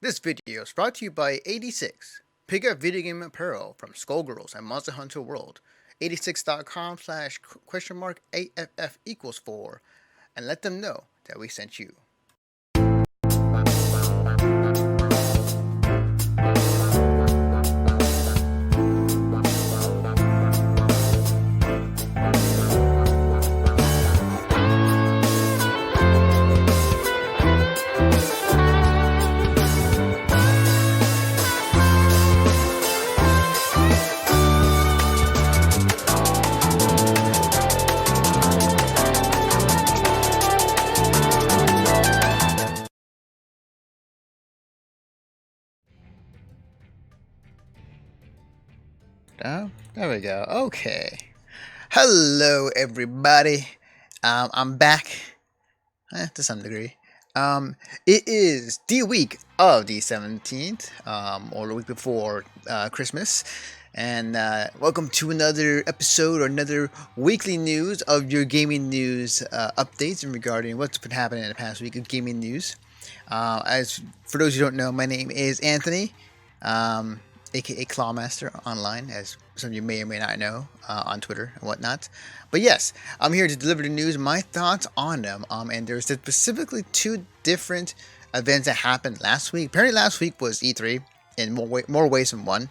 This video is brought to you by 86. Pick up video game apparel from Skullgirls and Monster Hunter World. 86.com slash question mark AFF equals 4 and let them know that we sent you. Oh, there we go. Okay. Hello, everybody. I'm back to some degree. It is the week of the 17th, or the week before Christmas. And welcome to another episode or another weekly news of your gaming news updates in regarding what's been happening in the past week of gaming news. As for those who don't know, my name is Anthony. Aka Clawmaster online, as some of you may or may not know on Twitter and whatnot. But yes, I'm here to deliver the news, my thoughts on them. And there's specifically two different events that happened last week. Apparently, last week was E3 in more ways than one.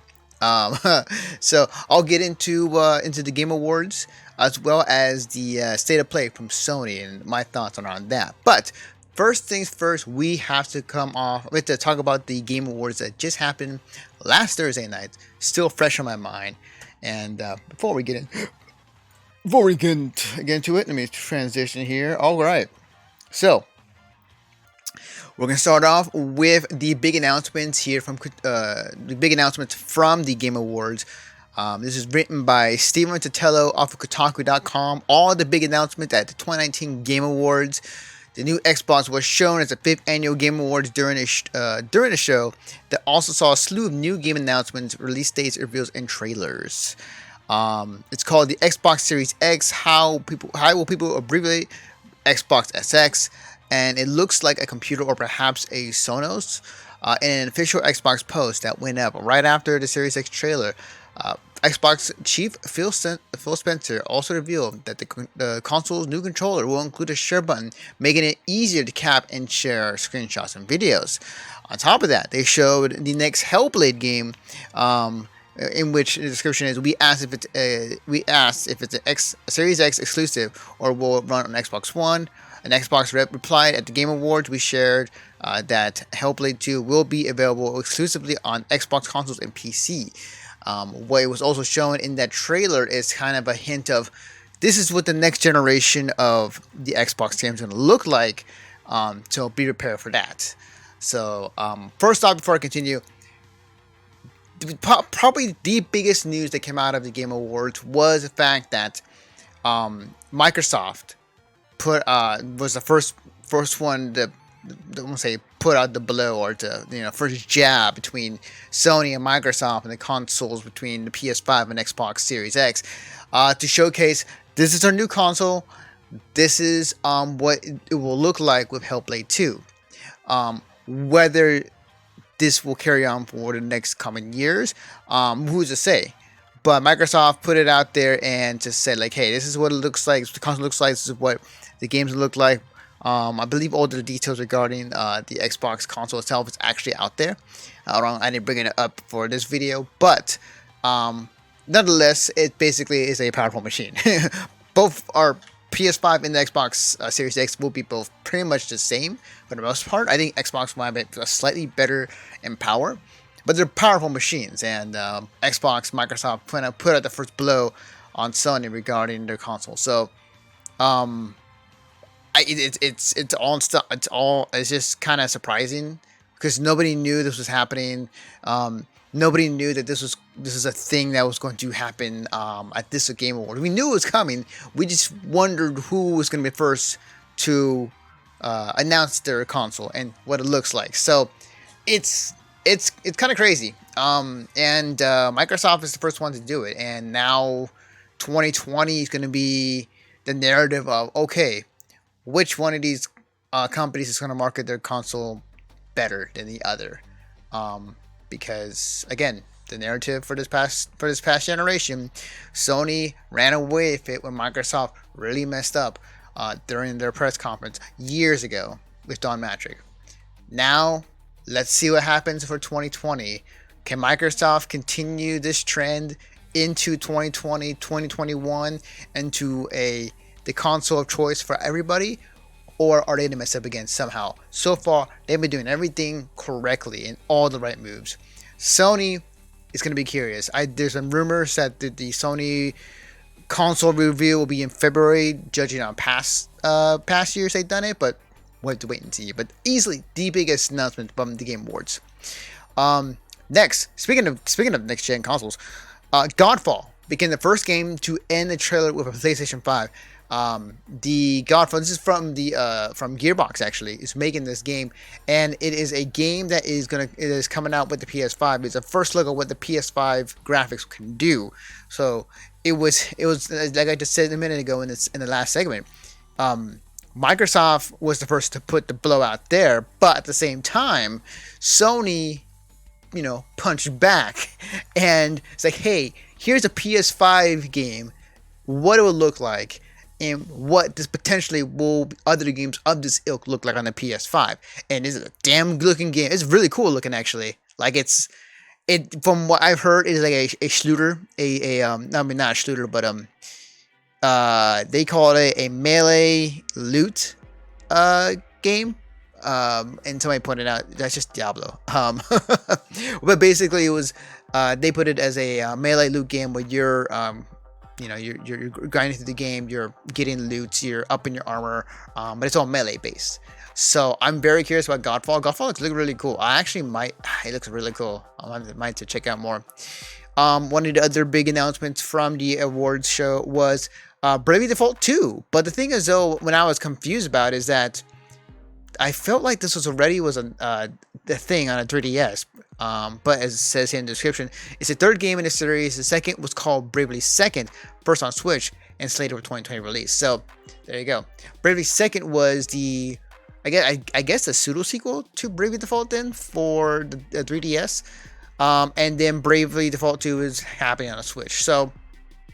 So I'll get into the Game Awards as well as the State of Play from Sony and my thoughts on that. But first things first, we have to talk about the Game Awards that just happened last Thursday night. Still fresh on my mind. And before we get into it, let me transition here. All right. So we're gonna start off with the big announcements here from the Game Awards. This is written by Steven Totelo off of Kotaku.com. All the big announcements at the 2019 Game Awards. The new Xbox was shown as the 5th annual Game Awards during the show that also saw a slew of new game announcements, release dates, reveals, and trailers. It's called the Xbox Series X. How will people abbreviate Xbox SX? And it looks like a computer or perhaps a Sonos. In an official Xbox post that went up right after the Series X trailer, Xbox chief Phil Spencer also revealed that the console's new controller will include a share button, making it easier to cap and share screenshots and videos. On top of that, they showed the next Hellblade game, in which the description is: we asked if it's a Series X exclusive or will it run on Xbox One. An Xbox rep replied at the Game Awards. We shared that Hellblade 2 will be available exclusively on Xbox consoles and PC. What was also shown in that trailer is kind of a hint of this is what the next generation of the Xbox games is going to look like. So be prepared for that. So first off, before I continue, probably the biggest news that came out of the Game Awards was the fact that Microsoft was the first one to, I won't say put out the blow or to first jab between Sony and Microsoft and the consoles between the PS5 and Xbox Series X to showcase this is our new console. This is what it will look like with Hellblade 2. Whether this will carry on for the next coming years, who's to say? But Microsoft put it out there and just said like, hey, this is what it looks like. The console looks like. This is what the games look like. I believe all the details regarding the Xbox console itself is actually out there. I didn't bring it up for this video, but nonetheless, it basically is a powerful machine. Both our PS5 and the Xbox Series X will be both pretty much the same for the most part. I think Xbox might be slightly better in power, but they're powerful machines. And Microsoft put out the first blow on Sony regarding their console. So, it's just kind of surprising because nobody knew this was happening. Nobody knew that this is a thing that was going to happen at this Game Award. We knew it was coming. We just wondered who was going to be first to announce their console and what it looks like. So it's kind of crazy. And Microsoft is the first one to do it, and now 2020 is going to be the narrative of okay, which one of these companies is going to market their console better than the other. Because again, the narrative for this past generation, Sony ran away with it when Microsoft really messed up during their press conference years ago with Don Matrick. Now, let's see what happens for 2020. Can Microsoft continue this trend into 2020, 2021, into the console of choice for everybody? Or are they going to mess up again somehow? So far, they've been doing everything correctly and all the right moves. Sony is going to be curious. There's some rumors that the Sony console review will be in February, judging on past years they've done it, but we'll have to wait and see. But easily the biggest announcement from the Game Awards. Next, speaking of next gen consoles, Godfall became the first game to end the trailer with a PlayStation 5. The Godfall, this is from Gearbox actually, is making this game, and it is a game that it is coming out with the PS5. It's a first look at what the PS5 graphics can do. So it was like I just said a minute ago in the last segment. Microsoft was the first to put the blow out there, but at the same time, Sony, punched back, and it's like, hey, here's a PS5 game, what it will look like, and what this potentially will other games of this ilk look like on the PS5. And this is a damn good looking game. It's really cool looking actually. Like it from what I've heard, it is like a shooter, not a shooter, but they call it a melee loot game. And somebody pointed out that's just Diablo. But basically it was they put it as a melee loot game where you're you're grinding through the game, you're getting loots, you're upping your armor, but it's all melee based. So I'm very curious about Godfall. Godfall looks really cool. It looks really cool. I might to check out more. One of the other big announcements from the awards show was Bravely Default 2. But the thing is though, when I was confused about it, is that I felt like this was a thing on a 3DS. But as it says here in the description, it's the third game in the series. The second was called Bravely Second, first on Switch, and slated for 2020 release. So there you go. Bravely Second was I guess the pseudo sequel to Bravely Default then for the 3DS. And then Bravely Default 2 is happening on a Switch. So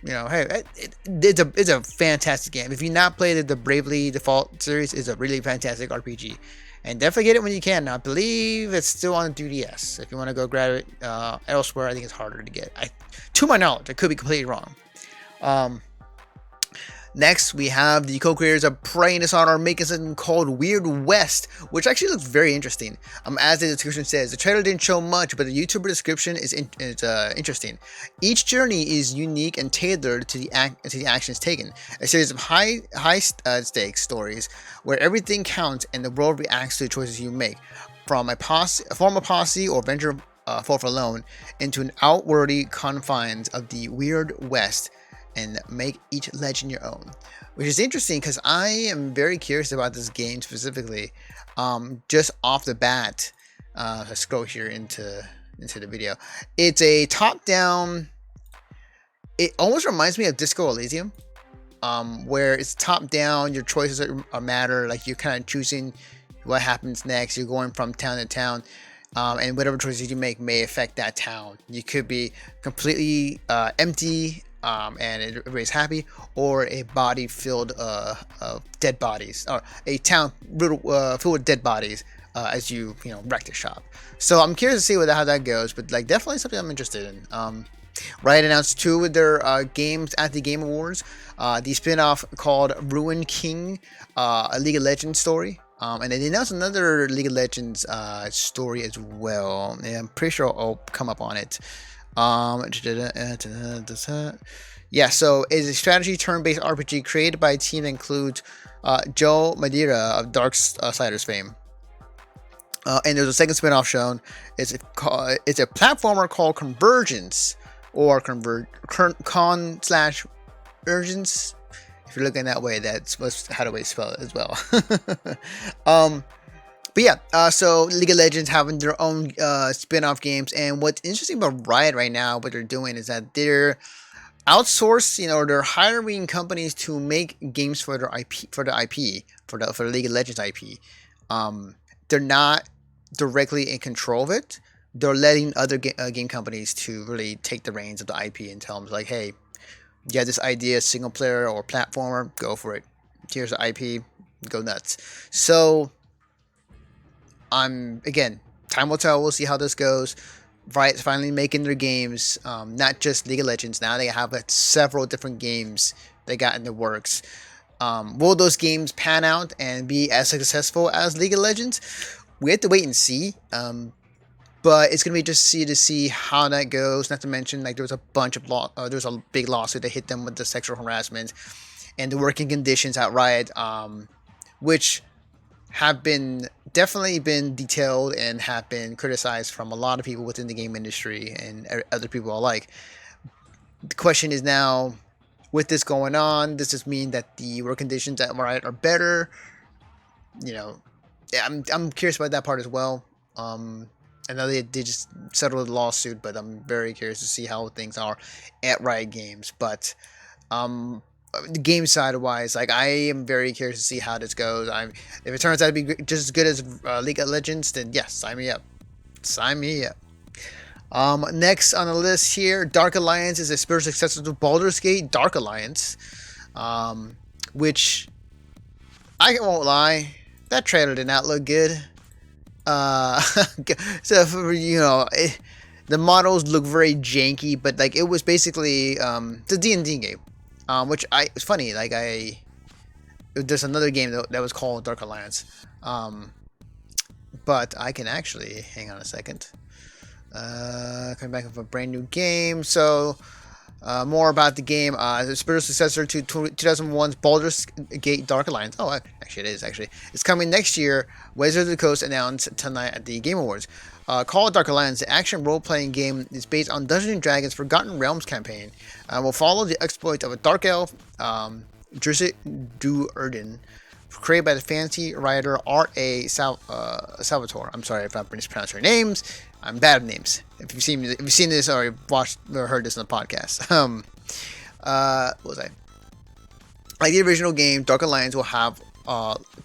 hey, it's a fantastic game. If you not played the Bravely Default series, it's a really fantastic RPG. And definitely get it when you can. I believe it's still on the 3DS. If you want to go grab it elsewhere, I think it's harder to get. To my knowledge, I could be completely wrong. Next, we have the co-creators of Prey and Dishonored are making something called Weird West, which actually looks very interesting. As the description says, the trailer didn't show much, but the YouTuber description is interesting. Each journey is unique and tailored to the actions taken. A series of high stakes stories where everything counts and the world reacts to the choices you make. From a form of posse or venture forth alone into an outworldly confines of the Weird West, and make each legend your own, which is interesting because I am very curious about this game specifically. Just off the bat, let's scroll here into the video. It's a top-down. It almost reminds me of Disco Elysium, where it's top-down. Your choices are matter. Like you're kind of choosing what happens next. You're going from town to town. And whatever choices you make may affect that town. You could be completely empty. And everybody's happy, or a body filled of dead bodies, or a town filled with dead bodies as you wreck the shop. So I'm curious to see how that goes, but like definitely something I'm interested in. Riot announced two of their games at the Game Awards. The spin-off called Ruin King, a League of Legends story. And they announced another League of Legends story as well. Yeah, I'm pretty sure I'll come up on it. Yeah, so it's a strategy turn-based RPG created by a team that includes Joe Madeira of Darksiders fame. And there's a second spin-off shown. It's a platformer called Convergence, or Con/Urgence. If you're looking that way, that's how do we spell it as well. But yeah, so League of Legends having their own spin-off games, and what's interesting about Riot right now, what they're doing is that they're outsourcing, or they're hiring companies to make games for their IP, for the League of Legends IP. They're not directly in control of it, they're letting other game companies to really take the reins of the IP and tell them like, hey, you have this idea, single player or platformer, go for it. Here's the IP, go nuts. So I'm again, time will tell. We'll see how this goes. Riot's finally making their games, not just League of Legends. Now they have several different games they got in the works. Will those games pan out and be as successful as League of Legends? We have to wait and see. But it's gonna be just to see how that goes. Not to mention, like there was a bunch of there was a big lawsuit that hit them with the sexual harassment and the working conditions at Riot, which have been definitely been detailed and have been criticized from a lot of people within the game industry and other people alike. The question is now, with this going on, does this mean that the work conditions at Riot are better? You know, yeah, I'm curious about that part as well. I know they just settled the lawsuit, but I'm very curious to see how things are at Riot Games. But the game side wise, like I am very curious to see how this goes. If it turns out to be just as good as League of Legends, then yes, sign me up. Sign me up. Next on the list here, Dark Alliance is a spiritual successor to Baldur's Gate Dark Alliance, which I won't lie, that trailer did not look good. So for, the models look very janky, but like it was basically the D&D game, which it's funny. Like there's another game that was called Dark Alliance, but I can actually hang on a second. Coming back with a brand new game. So more about the game. The spiritual successor to 2001's Baldur's Gate Dark Alliance. Oh, actually it is. Actually, it's coming next year. Wizards of the Coast announced tonight at the Game Awards. Called Dark Alliance, the action role-playing game is based on Dungeons & Dragons Forgotten Realms campaign. Will follow the exploits of a dark elf, Drizzt Do'Urden, created by the fantasy writer R.A. Salvatore. I'm sorry if I mispronounced her names. I'm bad at names. If you've seen this or watched or heard this on the podcast. What was I? Like the original game, Dark Alliance will have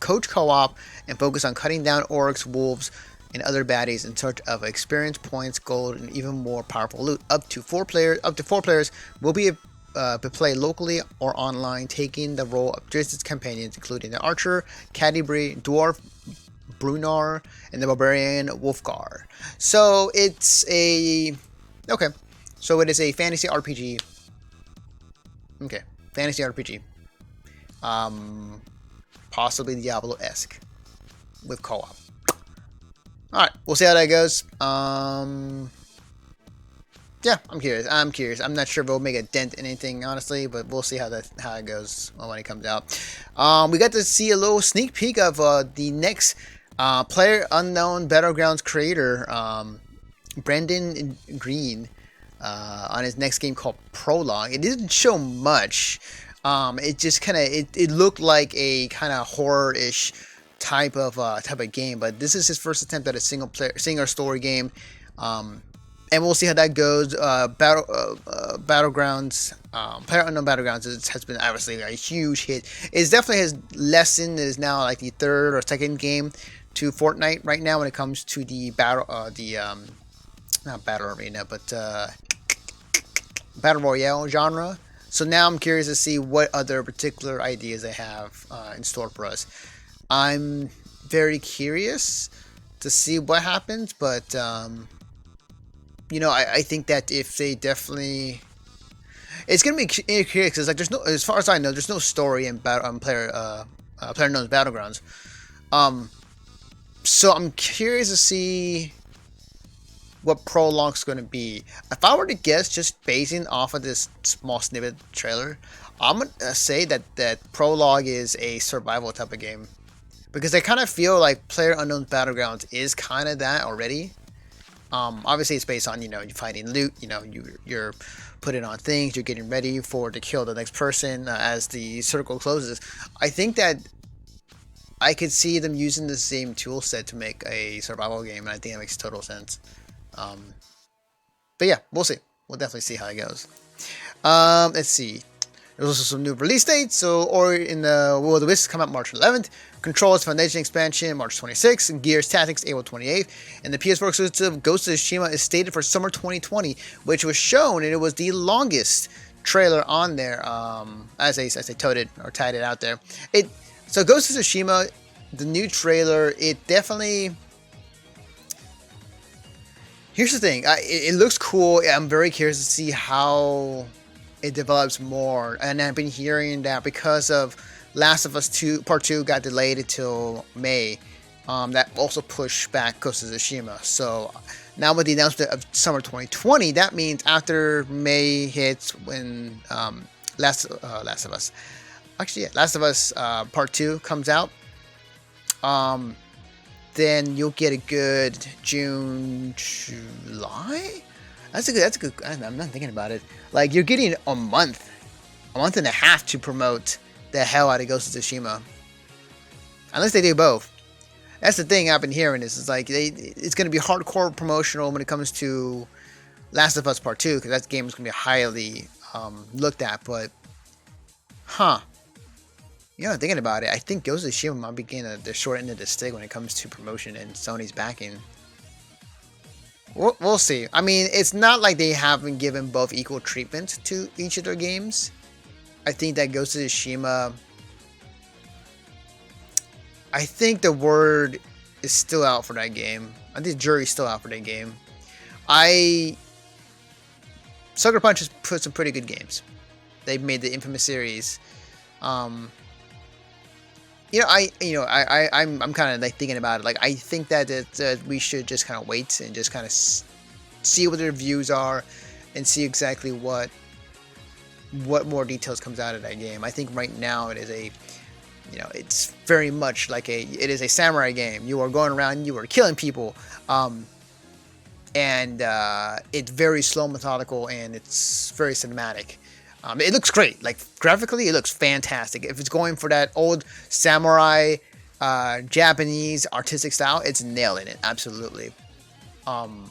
coach co-op and focus on cutting down orcs, wolves, and other baddies in search of experience points, gold, and even more powerful loot. Up to four players will be play locally or online, taking the role of Drizzt's companions, including the archer, Catti-brie, dwarf Brunar, and the barbarian Wolfgar. So it's a So it is a fantasy RPG. Okay, fantasy RPG. Possibly Diablo-esque with co-op. All right, we'll see how that goes. Yeah, I'm curious. I'm not sure if it'll make a dent in anything, honestly, but we'll see how it goes when it comes out. We got to see a little sneak peek of the next PlayerUnknown's Battlegrounds creator, Brendan Greene, on his next game called Prologue. It didn't show much. It just it looked like a kind of horror-ish type of game, but this is his first attempt at a single story game. And we'll see how that goes. Battlegrounds, PlayerUnknown's Battlegrounds has been obviously a huge hit. It's definitely his lesson. It is now like the third or second game to Fortnite right now when it comes to the not battle arena, but battle royale genre. So now I'm curious to see what other particular ideas they have in store for us. I'm very curious to see what happens, but I think that if they definitely, it's gonna be curious because like there's no, as far as I know, there's no story in PlayerUnknown's Battlegrounds. So I'm curious to see what Prologue's gonna be. If I were to guess, just basing off of this small snippet trailer, I'm gonna say that Prologue is a survival type of game because I kind of feel like PlayerUnknown's Battlegrounds is kind of that already. Obviously it's based on, you're finding loot, you're putting on things, you're getting ready to kill the next person as the circle closes. I think that I could see them using the same tool set to make a survival game, and I think that makes total sense. But yeah, we'll see. We'll definitely see how it goes. Let's see. There's also some new release dates. So Ori in the Will of the Wisps come out March 11th. Control's Foundation expansion March 26th. And Gears Tactics April 28th. And the PS4 exclusive Ghost of Tsushima is stated for summer 2020, which was shown, and it was the longest trailer on there. As I toted or tied it out there. So Ghost of Tsushima, the new trailer, it definitely. Here's the thing. It looks cool. I'm very curious to see how it develops more. And I've been hearing that because of Last of Us 2 Part 2 got delayed until May. That also pushed back Ghost of Tsushima. So now with the announcement of summer 2020, that means after May hits, when Last of Us, Last of Us Part 2 comes out, then you'll get a good June, July. That's a good. I'm not thinking about it. Like, you're getting a month and a half to promote the hell out of Ghost of Tsushima, unless they do both. That's the thing I've been hearing. Is like it's going to be hardcore promotional when it comes to Last of Us Part 2, because that game is going to be highly looked at. But, thinking about it, I think Ghost of Tsushima might be getting the short end of the stick when it comes to promotion and Sony's backing. We'll see. I mean, it's not like they haven't given both equal treatment to each of their games. I think that Ghost of Tsushima, I think the word is still out for that game. I think the jury's still out for that game. Sucker Punch has put some pretty good games. They've made the Infamous series. I'm kind of like thinking about it. Like, I think that we should just kind of wait and just kind of see what the reviews are and see exactly what more details comes out of that game. I think right now it is it's very much like it is a samurai game. You are going around, you are killing people, and it's very slow, methodical, and it's very cinematic. It looks great. Like, graphically, it looks fantastic. If it's going for that old samurai, Japanese artistic style, it's nailing it. Absolutely. I'm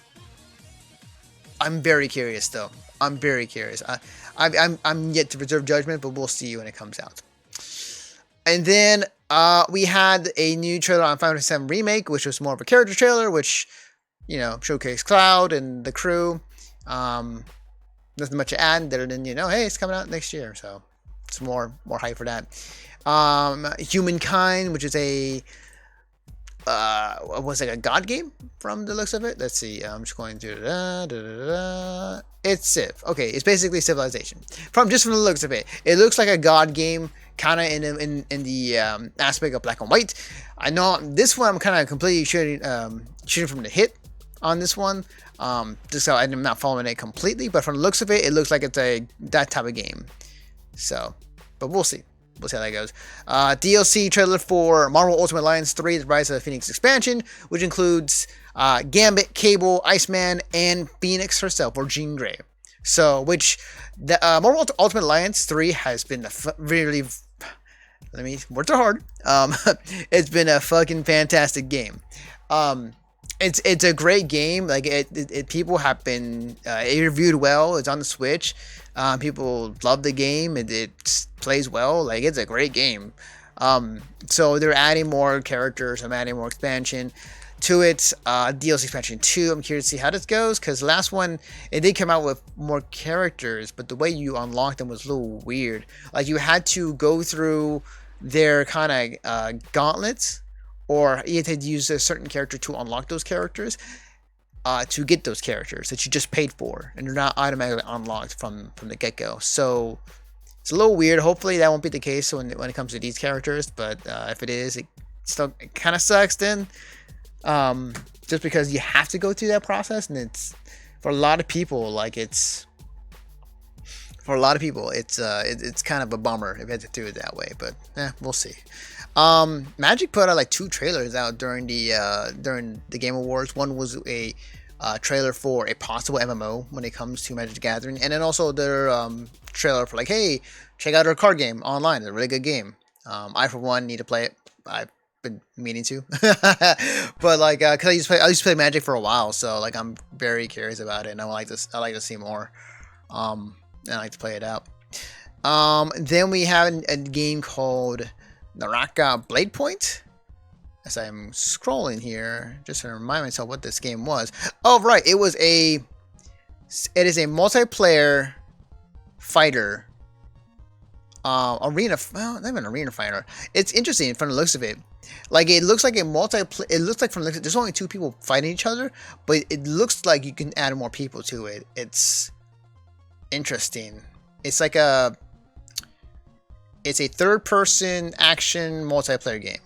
very curious, though. I'm very curious. I'm yet to reserve judgment, but we'll see when it comes out. And then we had a new trailer on Final Fantasy VII Remake, which was more of a character trailer, which showcased Cloud and the crew. Nothing much to add other than hey, it's coming out next year, so it's more hype for that. Humankind, which is a a god game from the looks of it. Let's see. I'm just going to it's Civ. Okay, it's basically Civilization. From the looks of it, it looks like a god game, kind of in the aspect of black and white. I know this one I'm kind of completely shooting from the hip on this one. Just so I'm not following it completely, but from the looks of it, it looks like it's that type of game. So, but we'll see. We'll see how that goes. DLC trailer for Marvel Ultimate Alliance 3: The Rise of the Phoenix expansion, which includes Gambit, Cable, Iceman, and Phoenix herself, or Jean Grey. So, which the Marvel Ultimate Alliance 3 has been really. Words are hard. It's been a fucking fantastic game. It's a great game. Like people have been it reviewed well. It's on the Switch. People love the game. It plays well. Like, it's a great game. So they're adding more characters. I'm adding more expansion to it. DLC expansion 2. I'm curious to see how this goes, because the last one, it did come out with more characters, but the way you unlocked them was a little weird. Like, you had to go through their kind of gauntlets, or you had to use a certain character to unlock those characters, to get those characters that you just paid for, and they're not automatically unlocked from the get-go. So it's a little weird. Hopefully that won't be the case when it comes to these characters, but if it is, it kind of sucks then, just because you have to go through that process, and it's for a lot of people, it's kind of a bummer if you had to do it that way, but we'll see. Magic put out like 2 trailers out during the Game Awards. One was a trailer for a possible MMO when it comes to Magic the Gathering, and then also their trailer for, like, hey, check out our card game online. It's a really good game. I, for one, need to play it. I've been meaning to, but because I used to play Magic for a while, so I'm very curious about it, and I like to see more. And I like to play it out. Then we have a game called Naraka Blade Point. As I'm scrolling here, just to remind myself what this game was. Oh, right, it is a multiplayer fighter. Arena, well, not even arena fighter. It's interesting from the looks of it. Like it looks like a It looks like there's only two people fighting each other, but it looks like you can add more people to it. It's interesting. It's like it's a third-person action multiplayer game.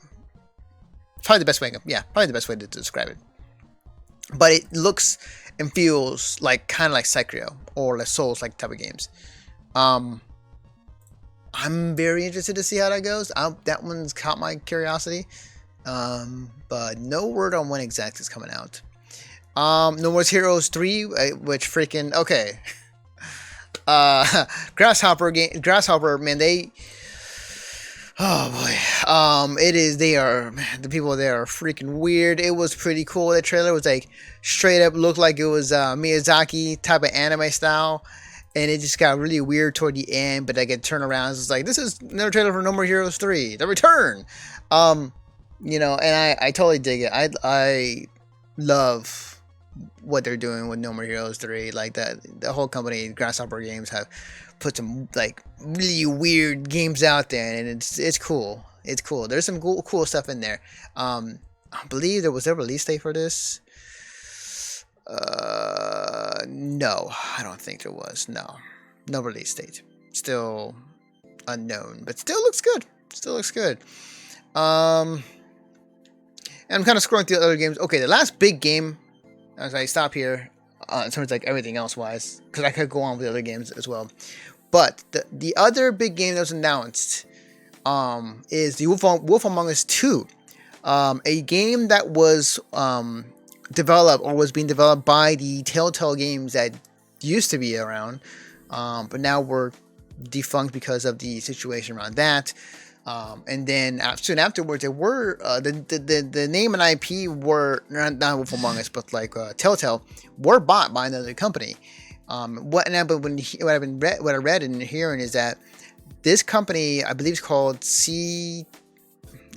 Probably the best way. Yeah, probably the best way to describe it. But it looks and feels like kind of like Sekiro or like Souls like type of games. I'm very interested to see how that goes. That one's caught my curiosity. But no word on when exactly it's coming out. No More Heroes 3, which freaking okay. Grasshopper, man, oh boy. The people there are freaking weird. It was pretty cool. The trailer was like straight up looked like it was Miyazaki type of anime style. And it just got really weird toward the end, but I could turn around. It's like, this is another trailer for No More Heroes 3, The Return. And I totally dig it. I love what they're doing with No More Heroes 3. Like that, the whole company, Grasshopper Games, have put some like really weird games out there, and it's cool. It's cool. There's some cool stuff in there. I believe there was a release date for this. No, I don't think there was. No release date. Still unknown, but still looks good. And I'm kind of scrolling through the other games. Okay, the last big game, as I stop here, in terms of like everything else wise, because I could go on with the other games as well. But the other big game that was announced, is the Wolf Among Us 2, a game that was developed or was being developed by the Telltale games that used to be around, but now were defunct because of the situation around that. And then soon afterwards, there were the name and IP were not Wolf Among Us, but like Telltale were bought by another company. What I read and hearing is that this company, I believe, is called it's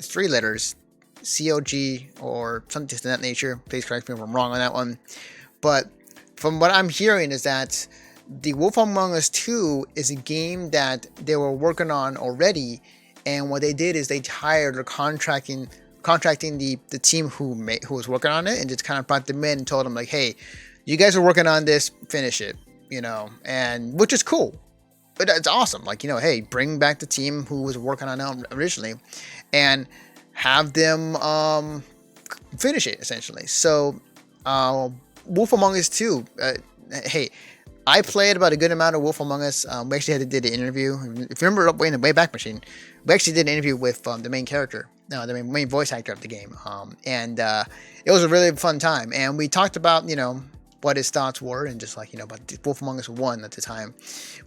3 letters, COG or something to that nature. Please correct me if I'm wrong on that one. But from what I'm hearing is that the Wolf Among Us 2 is a game that they were working on already, and what they did is they hired or contracting the team who was working on it, and just kind of brought them in and told them like, hey, you guys are working on this, finish it, and which is cool. But it's awesome. Like, hey, bring back the team who was working on it originally and have them finish it, essentially. So, Wolf Among Us 2, hey, I played about a good amount of Wolf Among Us. We actually did an interview. If you remember in the Wayback Machine, we actually did an interview with the main character, the main voice actor of the game. And it was a really fun time. And we talked about, what his thoughts were and just like, about Wolf Among Us 1 at the time.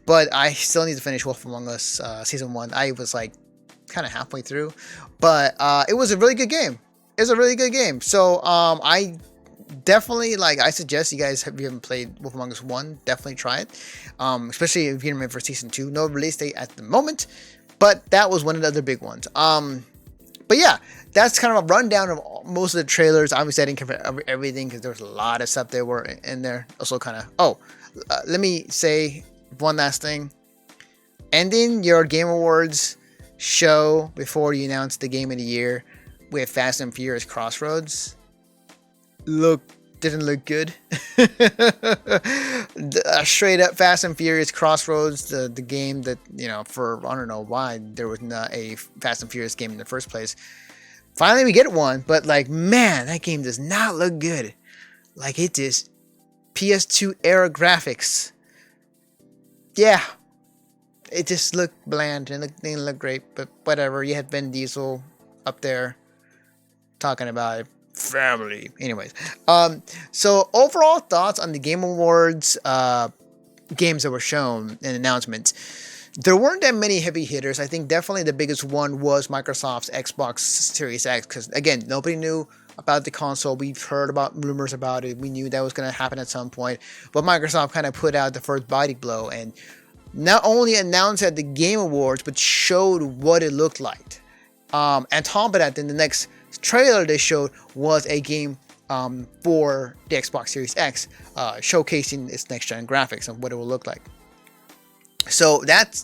But I still need to finish Wolf Among Us Season 1. I was like kind of halfway through. But it was a really good game. So I definitely, I suggest you guys, if you haven't played Wolf Among Us 1, definitely try it. Especially if you're in for Season 2. No release date at the moment, but that was one of the other big ones. But yeah, that's kind of a rundown of most of the trailers. Obviously, I didn't cover everything because there was a lot of stuff that were in there. Also kind of, let me say one last thing. Ending your Game Awards show before you announce the game of the year with Fast and Furious Crossroads didn't look good. Straight up Fast and Furious Crossroads, the game that, for I don't know why there was not a Fast and Furious game in the first place. Finally we get one, but man, that game does not look good. It just PS2 era graphics. Yeah. It just looked bland and it didn't look great, but whatever. You had Vin Diesel up there talking about it. Family. Anyways, so overall thoughts on the Game Awards games that were shown and announcements. There weren't that many heavy hitters. I think definitely the biggest one was Microsoft's Xbox Series X, because again, nobody knew about the console. We've heard about rumors about it. We knew that was going to happen at some point, but Microsoft kind of put out the first body blow, and not only announced at the Game Awards, but showed what it looked like. And top of that, then the next trailer they showed was a game for the Xbox Series X, showcasing its next-gen graphics and what it will look like. So that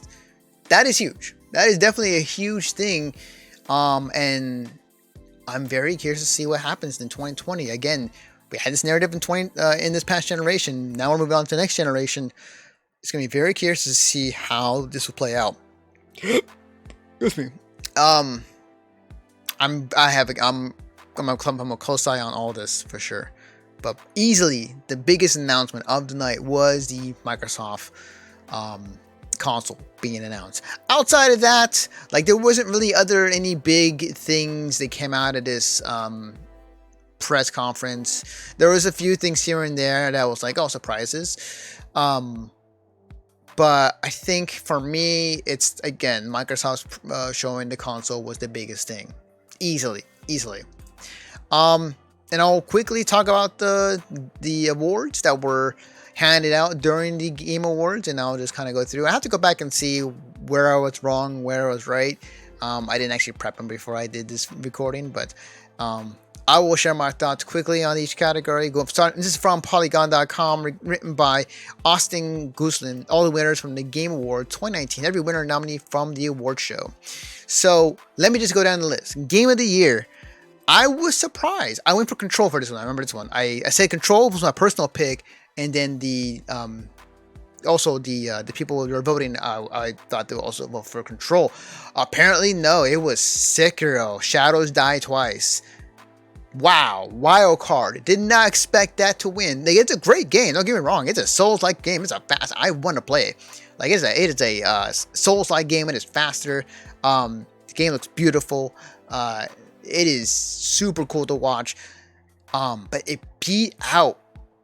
is huge. That is definitely a huge thing, and I'm very curious to see what happens in 2020. Again, we had this narrative in this past generation. Now we're moving on to the next generation. It's going to be very curious to see how this will play out. Excuse me. I'm a close eye on all this for sure. But easily the biggest announcement of the night was the Microsoft console being announced. Outside of that, like, there wasn't really any big things that came out of this press conference. There was a few things here and there that was like, oh, surprises. But I think for me, it's, again, Microsoft showing the console was the biggest thing. Easily. And I'll quickly talk about the awards that were handed out during the Game Awards, and I'll just kind of go through. I have to go back and see where I was wrong, where I was right. I didn't actually prep them before I did this recording, but I will share my thoughts quickly on each category. This is from Polygon.com, written by Austin Gooslin. All the winners from the Game Awards 2019. Every winner nominee from the award show. So let me just go down the list. Game of the Year. I was surprised. I went for Control for this one. I remember this one. I said Control was my personal pick, and then the people who were voting, I thought they would also vote for Control. Apparently, no. It was Sekiro. Shadows Die Twice. Wow, wild card. Did not expect that to win. Like, it's a great game. Don't get me wrong. It's a Souls-like game. It's a fast. I want to play it. Like, it is a Souls-like game. It is faster. The game looks beautiful. It is super cool to watch. But it beat out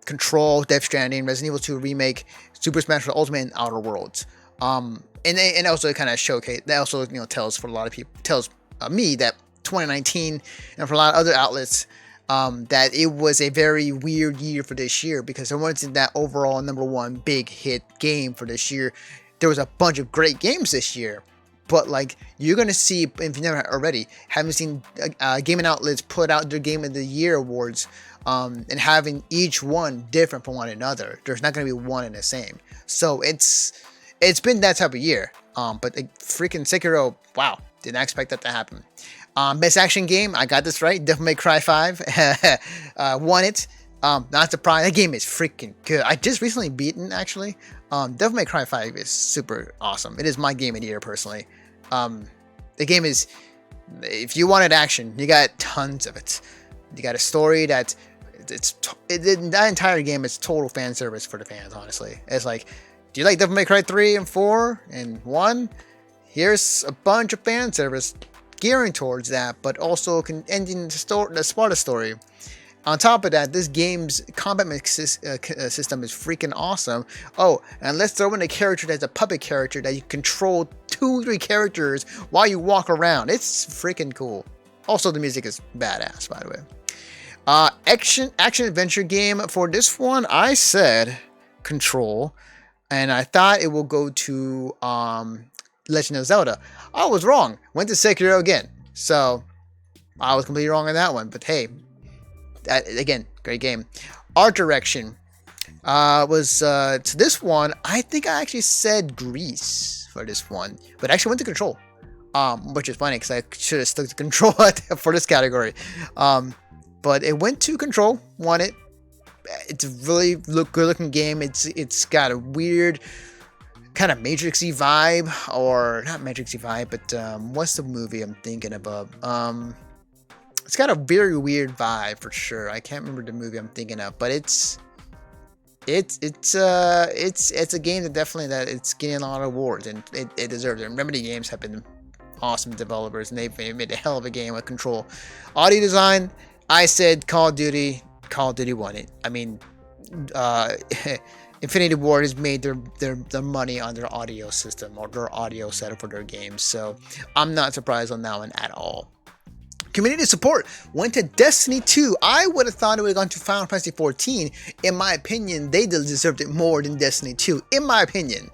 Control, Death Stranding, Resident Evil 2 Remake, Super Smash Bros. Ultimate, and Outer Worlds. And also kind of showcase. That also tells for a lot of people. Tells me that 2019 and for a lot of other outlets that it was a very weird year for this year, because there wasn't that overall number one big hit game for this year. There was a bunch of great games this year, but like, you're gonna see, if you never already haven't seen gaming outlets put out their Game of the Year awards, and having each one different from one another. There's not gonna be one and the same. So it's been that type of year. But freaking Sekiro, wow, did not expect that to happen. Best action game, I got this right. Devil May Cry 5 won it. Not surprised. That game is freaking good. I just recently beaten, actually. Devil May Cry 5 is super awesome. It is my game of the year, personally. The game is, if you wanted action, you got tons of it. You got a story that that entire game is total fan service for the fans, honestly. It's like, do you like Devil May Cry 3 and 4 and 1? Here's a bunch of fan service gearing towards that, but also ending the Sparta story. On top of that, this game's combat system is freaking awesome. Oh, and let's throw in a character that's a puppet character that you control 2-3 characters while you walk around. It's freaking cool. Also, the music is badass, by the way. Action adventure game for this one, I said Control, and I thought it will go to Legend of Zelda. I was wrong. Went to Sekiro again. So I was completely wrong on that one. But hey, again, great game. Art direction was to this one. I think I actually said Grease for this one, but I actually went to Control, which is funny because I should have stuck to Control for this category. But it went to Control, won it. It's a really good looking game. It's got a weird kind of Matrixy vibe, or not Matrixy vibe, but what's the movie I'm thinking about? It's got a very weird vibe for sure. I can't remember the movie I'm thinking of, but it's a game that definitely it's getting a lot of awards, and it deserves it. Remedy Games have been awesome developers, and they've made a hell of a game with Control. Audio design, I said Call of Duty. Call of Duty won it. I mean, Infinity Ward has made their money on their audio system or their audio setup for their games, so I'm not surprised on that one at all. Community support went to Destiny 2. I would have thought it would have gone to Final Fantasy 14. In my opinion, they deserved it more than Destiny 2. In my opinion.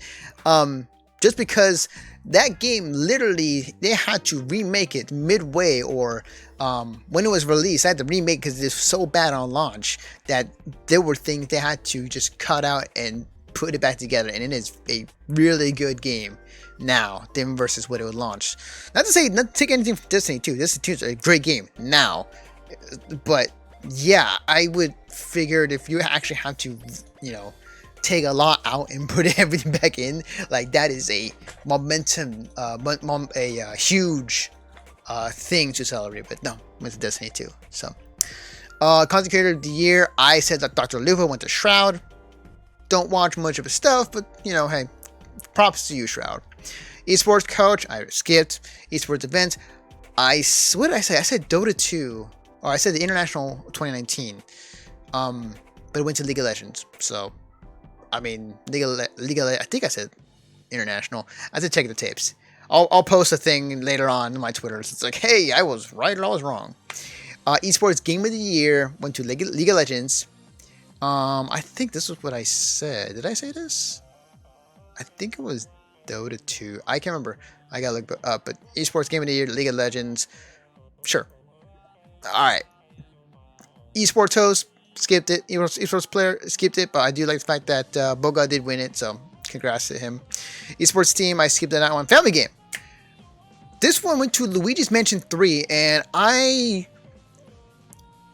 Just because that game literally, they had to remake it midway or when it was released. I had to remake because it was so bad on launch that there were things they had to just cut out and put it back together. And it is a really good game now than versus what it was launched. Not to take anything from Destiny 2. Destiny 2 is a great game now, but yeah, I would figured if you actually have to, take a lot out and put everything back in, like that is a momentum, a huge thing to celebrate. But no, went to Destiny 2. So, content creator of the year, I said that Dr. Luva went to Shroud. Don't watch much of his stuff, but hey, props to you, Shroud. Esports coach, I skipped. Esports event, what did I say? I said Dota 2, or I said the International 2019. But it went to League of Legends. So, I mean, League of I think I said International. I have to check the tapes. I'll post a thing later on my Twitter. So it's like, hey, I was right or I was wrong. Esports game of the year went to League of Legends. I think this was what I said. Did I say this? I think it was Dota 2. I can't remember. I gotta look up. But Esports Game of the Year, League of Legends. Sure. Alright. Esports host, skipped it. Esports player, skipped it. But I do like the fact that Boga did win it. So, congrats to him. Esports team, I skipped that one. Family game. This one went to Luigi's Mansion 3. And I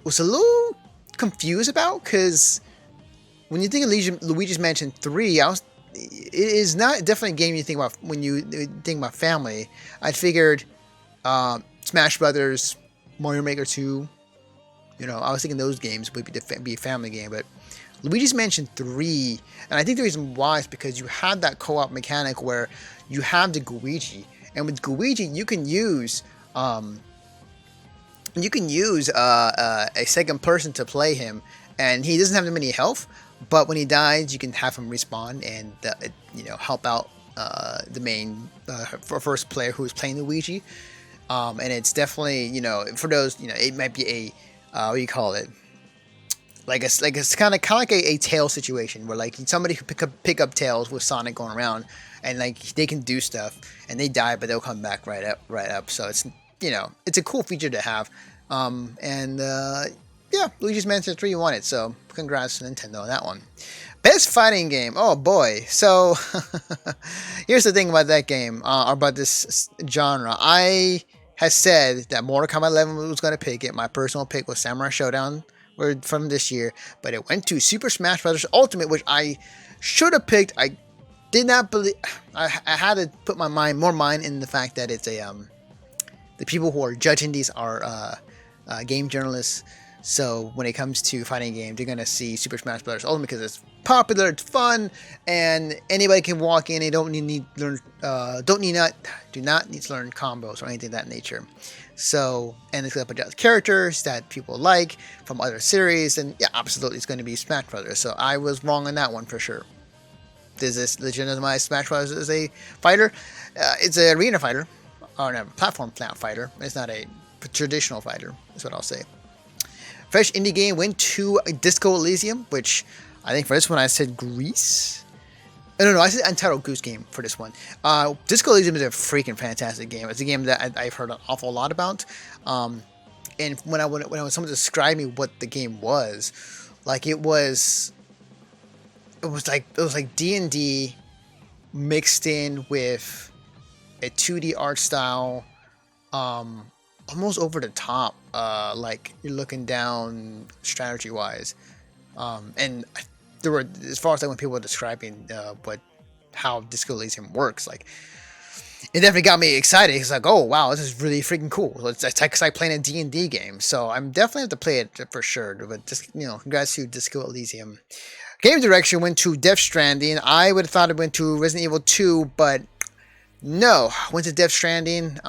was a little confused about, because when you think of Luigi's Mansion 3, it is not definitely a game you think about when you think about family. I figured Smash Brothers, Mario Maker 2, I was thinking those games would be a family game, but Luigi's Mansion 3, and I think the reason why is because you have that co-op mechanic where you have the Luigi, and with Luigi you can use a second person to play him, and he doesn't have that many health, but when he dies you can have him respawn and help out the main first player who is playing Luigi, and it's definitely for those it might be a what do you call it, like it's kind of like a tail situation where like somebody could pick up Tails with Sonic going around, and like they can do stuff and they die but they'll come back right up. So it's it's a cool feature to have. Yeah, Luigi's Mansion 3 won it, so congrats to Nintendo on that one. Best fighting game, oh boy. So here's the thing about that game, about this genre. I had said that Mortal Kombat 11 was going to pick it. My personal pick was Samurai Showdown from this year, but it went to Super Smash Bros. Ultimate, which I should have picked. I did not believe. I had to put more mind in the fact that it's the people who are judging these are game journalists. So when it comes to fighting game, they're gonna see Super Smash Bros. Ultimate because it's popular, it's fun, and anybody can walk in. They do not need to learn combos or anything of that nature. So, and it's got a bunch of characters that people like from other series, and yeah, absolutely, it's going to be Smash Brothers. So I was wrong on that one for sure. Does this legitimize Smash Bros. As a fighter? It's an arena fighter, or a platform fighter. It's not a traditional fighter. That's what I'll say. Fresh indie game went to Disco Elysium, which I think for this one I said Greece. No, I said Untitled Goose Game for this one. Disco Elysium is a freaking fantastic game. It's a game that I've heard an awful lot about. And when someone described me what the game was, like it was like D&D mixed in with a 2D art style, almost over the top, like you're looking down strategy wise, and there were, as far as like when people were describing how Disco Elysium works, like it definitely got me excited. It's like, oh wow, this is really freaking cool. It's like playing a D&D game, so I'm definitely have to play it for sure. But just congrats to Disco Elysium. Game direction went to Death Stranding. I would have thought it went to Resident Evil 2, but no, went to Death Stranding.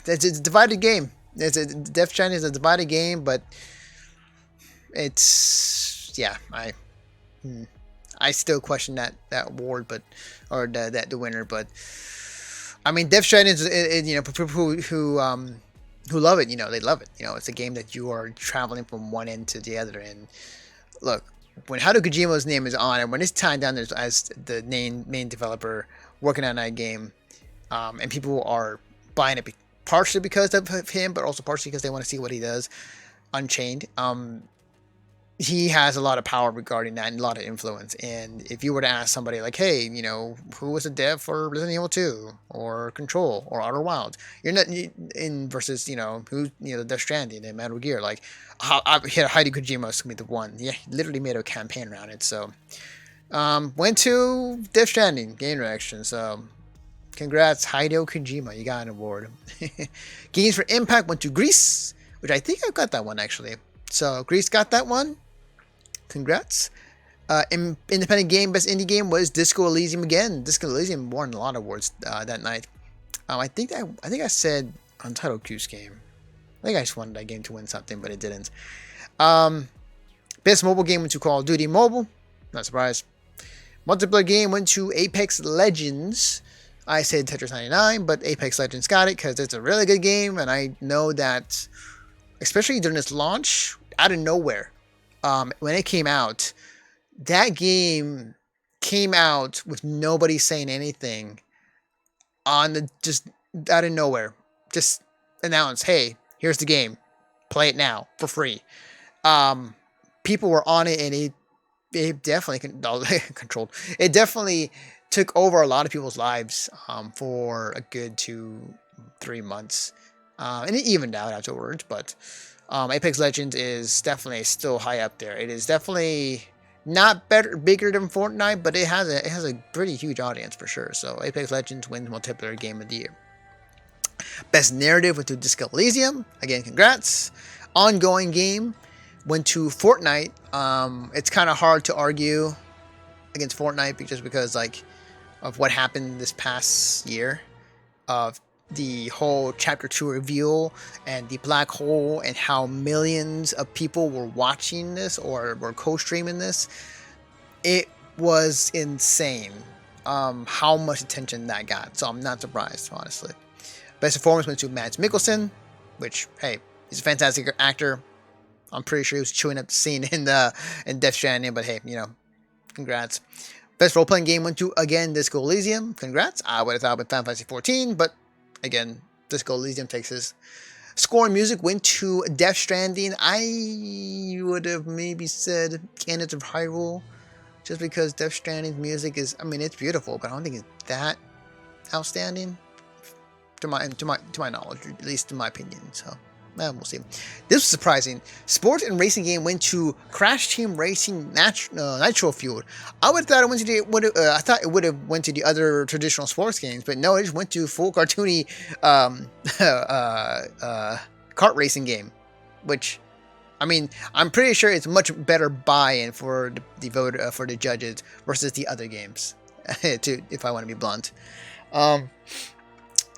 It's a divided game. Death Stranding is a divided game, but it's I still question that award, the winner. But I mean, Death Stranding is you know, for people who love it, you know, they love it. You know, it's a game that you are traveling from one end to the other. And look, when Hideo Kojima's name is on it, when it's tied down as the main developer working on that game, and people are buying it partially because of him, but also partially because they want to see what he does. Unchained. He has a lot of power regarding that and a lot of influence. And if you were to ask somebody like, hey, you know, who was the dev for Resident Evil 2 or Control or Outer Wilds, you're not in versus, you know, who, you know, Death Stranding and Metal Gear, like, Hideo Kojima is going to be the one. Yeah, he literally made a campaign around it. So, went to Death Stranding game reaction. So, congrats, Hideo Kojima. You got an award. Games for Impact went to Greece, which I think I got that one actually. So, Greece got that one. Congrats. Independent game, best indie game was Disco Elysium again. Disco Elysium won a lot of awards that night. I think I said Untitled Goose Game. I think I just wanted that game to win something, but it didn't. Best mobile game went to Call of Duty Mobile. Not surprised. Multiplayer game went to Apex Legends. I said Tetris 99, but Apex Legends got it because it's a really good game, and I know that, especially during its launch, out of nowhere, when it came out, that game came out with nobody saying anything just out of nowhere. Just announced, hey, here's the game. Play it now for free. People were on it, and it definitely controlled. It definitely took over a lot of people's lives for a good 2-3 months. And it evened out afterwards, but Apex Legends is definitely still high up there. It is definitely not bigger than Fortnite, but it has a pretty huge audience for sure. So Apex Legends wins multiplayer game of the year. Best narrative went to Disco Elysium. Again, congrats. Ongoing game went to Fortnite. It's kind of hard to argue against Fortnite just because like of what happened this past year, of the whole chapter 2 reveal and the black hole and how millions of people were watching this or were co-streaming this. It was insane how much attention that got. So I'm not surprised, honestly. Best performance went to Mads Mikkelsen, which, hey, he's a fantastic actor. I'm pretty sure he was chewing up the scene in Death Stranding, but hey, you know, congrats. Best role-playing game went to, again, Disco Elysium. Congrats. I would have thought with Final Fantasy 14, but again, Disco Elysium takes this. Score and music went to Death Stranding. I would have maybe said Candles of Hyrule, just because Death Stranding's music is, I mean, it's beautiful, but I don't think it's that outstanding to my knowledge, or at least in my opinion. So, we'll see. This was surprising. Sports and racing game went to Crash Team Racing Nitro Fueled. I would have thought it went to I thought it would have went to the other traditional sports games, but no, it just went to full cartoony kart racing game, which, I mean, I'm pretty sure it's much better buy-in for the vote for the judges versus the other games. If I want to be blunt.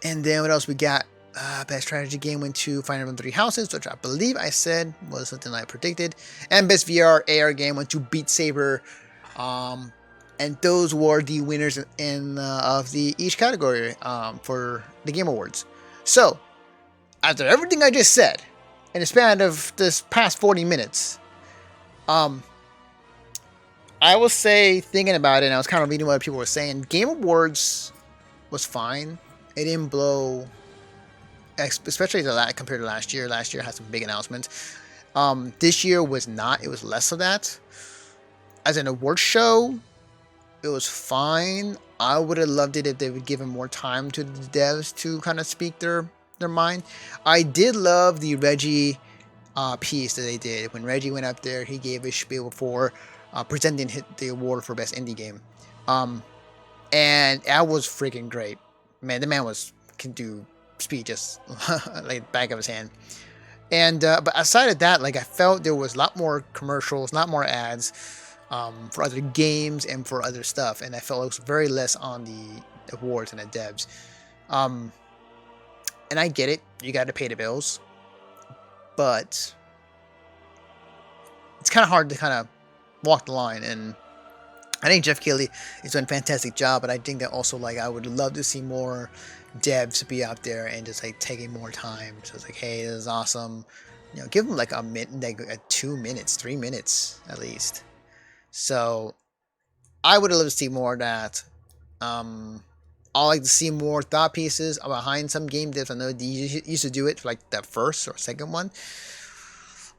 And then what else we got? Best strategy game went to Fire Emblem Three Houses, which I believe I said was something I predicted. And best VR AR game went to Beat Saber. And those were the winners of each category for the Game Awards. So, after everything I just said, in the span of this past 40 minutes, I will say, thinking about it, and I was kind of reading what people were saying, Game Awards was fine. It didn't blow, especially compared to last year. Last year had some big announcements. This year was not. It was less of that. As an award show, it was fine. I would have loved it if they would give more time to the devs to kind of speak their mind. I did love the Reggie piece that they did. When Reggie went up there, he gave a spiel for presenting the award for best indie game. And that was freaking great. Man, the man can do speeches like back of his hand. And but aside of that, like, I felt there was a lot more commercials, a lot more ads for other games and for other stuff, and I felt it was very less on the awards and the devs. And I get it, you got to pay the bills, but it's kind of hard to kind of walk the line. And I think Jeff Keighley is doing a fantastic job, but I think that also like I would love to see more devs be out there and just like taking more time. So it's like, hey, this is awesome. You know, give them like a minute, like 2 minutes, 3 minutes at least. So I would love to see more of that. I like to see more thought pieces behind some game devs. I know they used to do it for like the first or second one,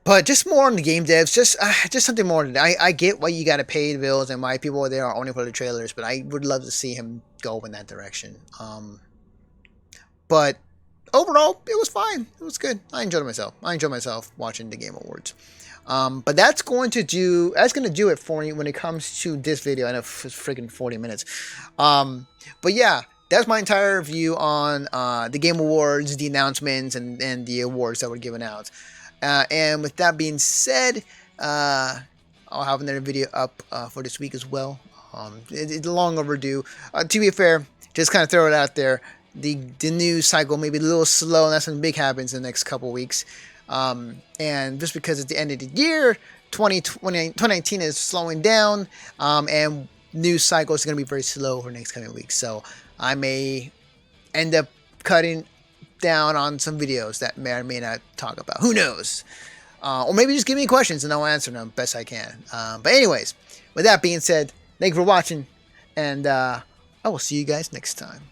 but just more on the game devs. Just something more. I get why you got to pay the bills and why people are there are only for the trailers, but I would love to see him go in that direction. But overall, it was fine. It was good. I enjoyed myself. I enjoyed myself watching the Game Awards. But that's going to do it for me when it comes to this video. I know it's freaking 40 minutes. But yeah, that's my entire view on the Game Awards, the announcements, and the awards that were given out. And with that being said, I'll have another video up for this week as well. It's long overdue. To be fair, just kind of throw it out there. The news cycle may be a little slow unless something big happens in the next couple weeks. And just because it's the end of the year, 2019 is slowing down, and news cycle is going to be very slow for the next coming weeks. So I may end up cutting down on some videos that may or may not talk about. Who knows? Or maybe just give me questions and I'll answer them best I can. But anyways, with that being said, thank you for watching, and I will see you guys next time.